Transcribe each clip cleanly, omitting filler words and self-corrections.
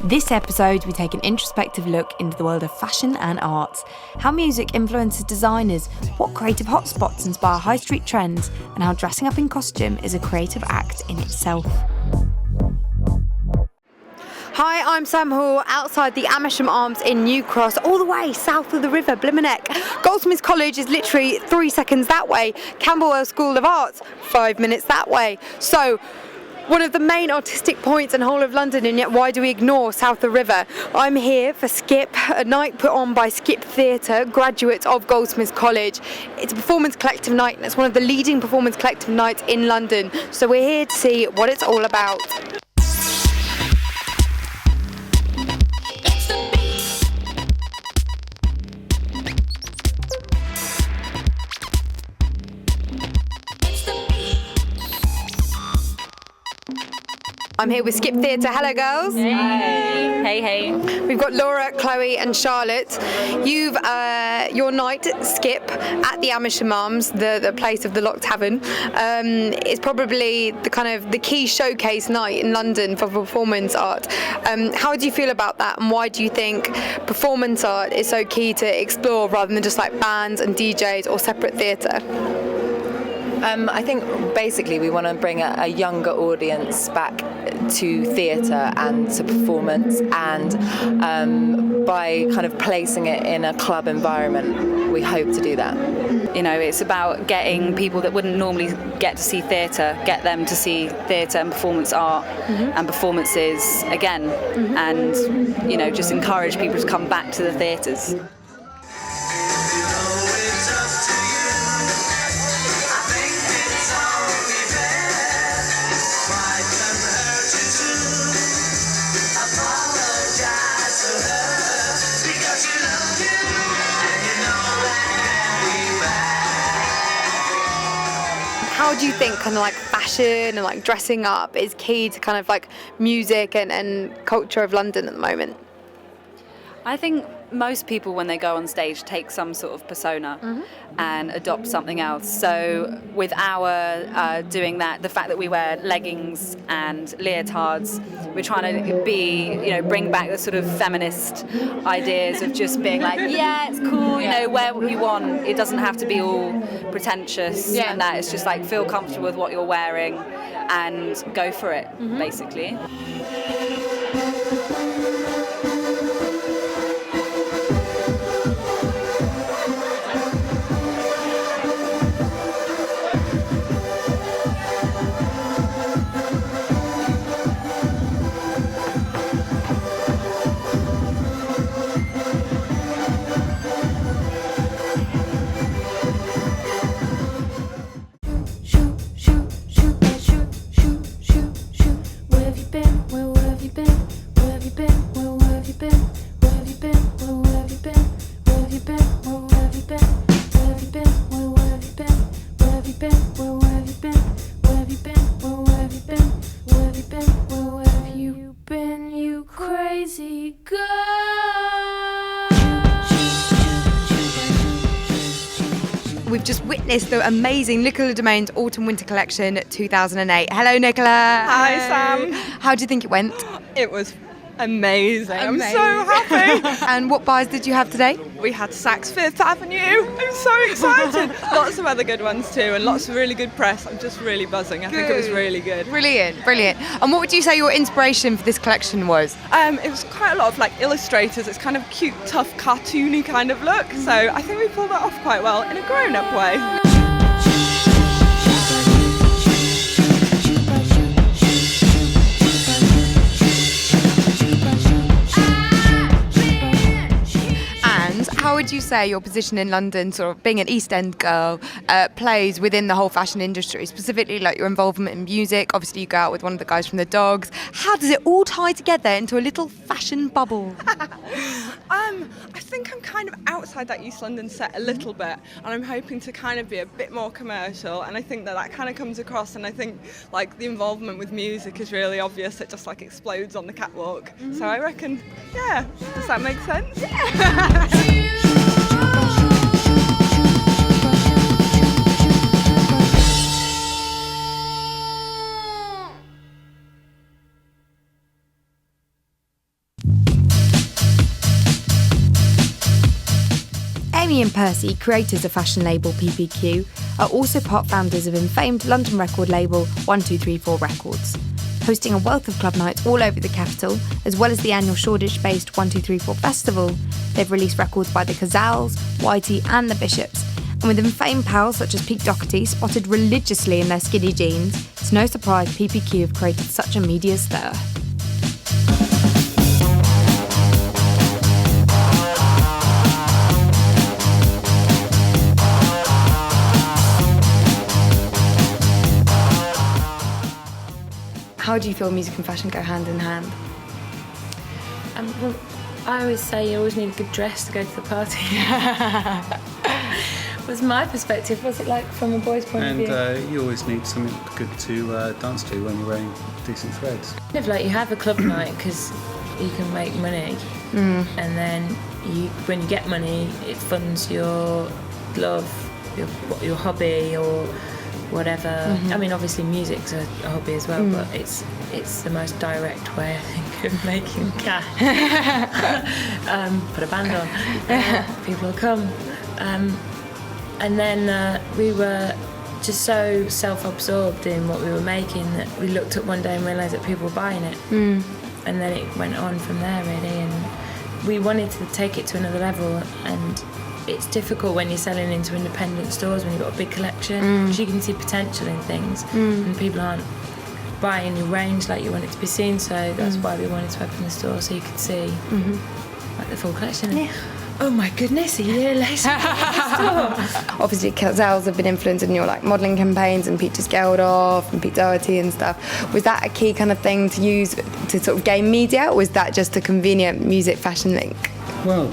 This episode, we take an introspective look into the world of fashion and arts, how music influences designers, what creative hotspots inspire high street trends, and how dressing up in costume is a creative act in itself. Hi, I'm Sam Hall, outside the Amersham Arms in New Cross, all the way south of the river, Blimeneck. Goldsmiths College is literally 3 seconds that way. Camberwell School of Arts, 5 minutes that way. So, one of the main artistic points in the whole of London, and yet why do we ignore south of the river? I'm here for Skip, a night put on by Skip Theatre, graduates of Goldsmiths College. It's a performance collective night, and it's one of the leading performance collective nights in London. So we're here to see what it's all about. I'm here with Skip Theatre. Hello, girls. Hey. Hey. We've got Laura, Chloe, and Charlotte. You've your night, Skip, at the Amersham Arms, the place of the Lock Tavern. It's probably the key showcase night in London for performance art. How do you feel about that, and why do you think performance art is so key to explore rather than just like bands and DJs or separate theatre? I think basically we want to bring a younger audience back to theatre and to performance, and by kind of placing it in a club environment, we hope to do that. You know, it's about getting people that wouldn't normally get to see theatre, get them to see theatre and performance art and performances again, and, you know, just encourage people to come back to the theatres. How do you think kind of like fashion and like dressing up is key to kind of like music and culture of London at the moment? I think most people, when they go on stage, take some sort of persona and adopt something else. So with our doing that, the fact that we wear leggings and leotards, we're trying to bring back the sort of feminist ideas of just being like, yeah, it's cool, you know, wear what you want. It doesn't have to be all pretentious and that. It's just like feel comfortable with what you're wearing and go for it, basically. We've just witnessed the amazing Nicola Domain's Autumn Winter Collection 2008. Hello, Nicola. Hi, Sam. How do you think it went? It was amazing. I'm so happy. And what buys did you have today? We had Saks Fifth Avenue. I'm so excited. Lots of other good ones too, and lots of really good press. I'm just really buzzing. I think it was really good. Brilliant. And what would you say your inspiration for this collection was? It was quite a lot of like illustrators. It's kind of cute, tough, cartoony kind of look. So I think we pulled that off quite well in a grown-up way. How would you say your position in London, sort of being an East End girl, plays within the whole fashion industry, specifically like your involvement in music? Obviously you go out with one of the guys from the Dogs. How does it all tie together into a little fashion bubble? I think I'm kind of outside that East London set a little bit, and I'm hoping to kind of be a bit more commercial, and I think that kind of comes across, and I think like the involvement with music is really obvious. It just like explodes on the catwalk. So I reckon, yeah, does that make sense? Yeah. Percy, creators of fashion label PPQ, are also part founders of infamed London record label 1234 Records. Hosting a wealth of club nights all over the capital, as well as the annual Shoreditch-based 1234 Festival, they've released records by the Cazals, Whitey and the Bishops, and with infamed pals such as Pete Doherty spotted religiously in their skinny jeans, it's no surprise PPQ have created such a media stir. How do you feel music and fashion go hand in hand? Well, I always say you always need a good dress to go to the party. Was my perspective. What's it like from a boy's point of view? And you always need something good to dance to when you're wearing decent threads. Kind of like you have a club night because you can make money, and then when you get money, it funds your love, your hobby or whatever. I mean, obviously music's a hobby as well, but it's the most direct way, I think, of making cash. Put a band on, people will come. And then we were just so self-absorbed in what we were making that we looked up one day and realised that people were buying it. And then it went on from there, really. And we wanted to take it to another level, and it's difficult when you're selling into independent stores when you've got a big collection, because you can see potential in things, and people aren't buying your range like you want it to be seen, so that's why we wanted to open the store, so you could see like the full collection. Yeah. Oh my goodness, a year later. Obviously, Cazals have been influencing your like modelling campaigns and Peter Geldof and Pete Doherty and stuff. Was that a key kind of thing to use to sort of gain media, or was that just a convenient music fashion link? Well,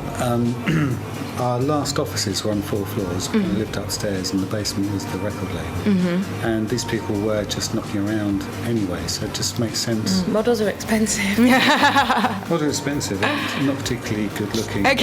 our last offices were on 4 floors. We lived upstairs, and the basement was the record label. And these people were just knocking around anyway, so it just makes sense. Models are expensive. Not expensive, and not particularly good looking. Or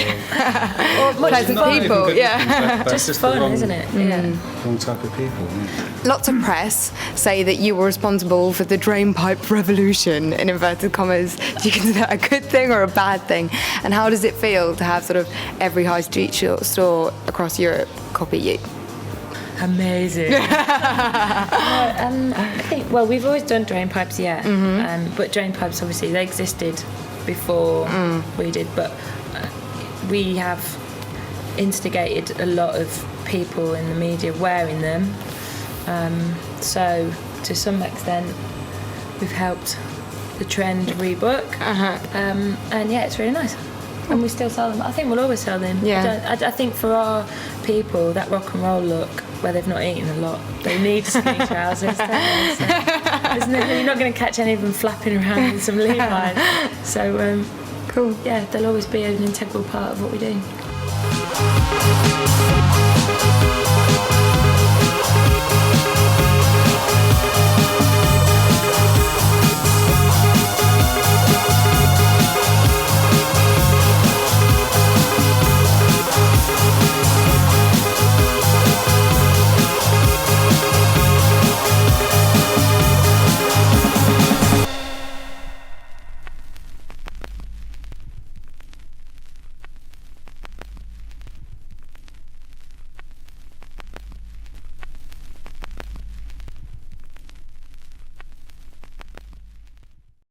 Pleasant people, But just just fun, the wrong, isn't it? Yeah. wrong type of people. Yeah. Lots of press say that you were responsible for the drainpipe revolution, in inverted commas. Do you consider that a good thing or a bad thing? And how does it feel to have sort of every high street store across Europe copy you? Amazing. I think, well, we've always done drain pipes, but drain pipes, obviously, they existed before we did, but we have instigated a lot of people in the media wearing them, so to some extent we've helped the trend rebook, and yeah, it's really nice. And we still sell them. I think we'll always sell them. Yeah. I think for our people, that rock and roll look, where they've not eaten a lot, they need skinny trousers, don't they? So, you're not going to catch any of them flapping around in some Levi's. So, cool. Yeah, they'll always be an integral part of what we do.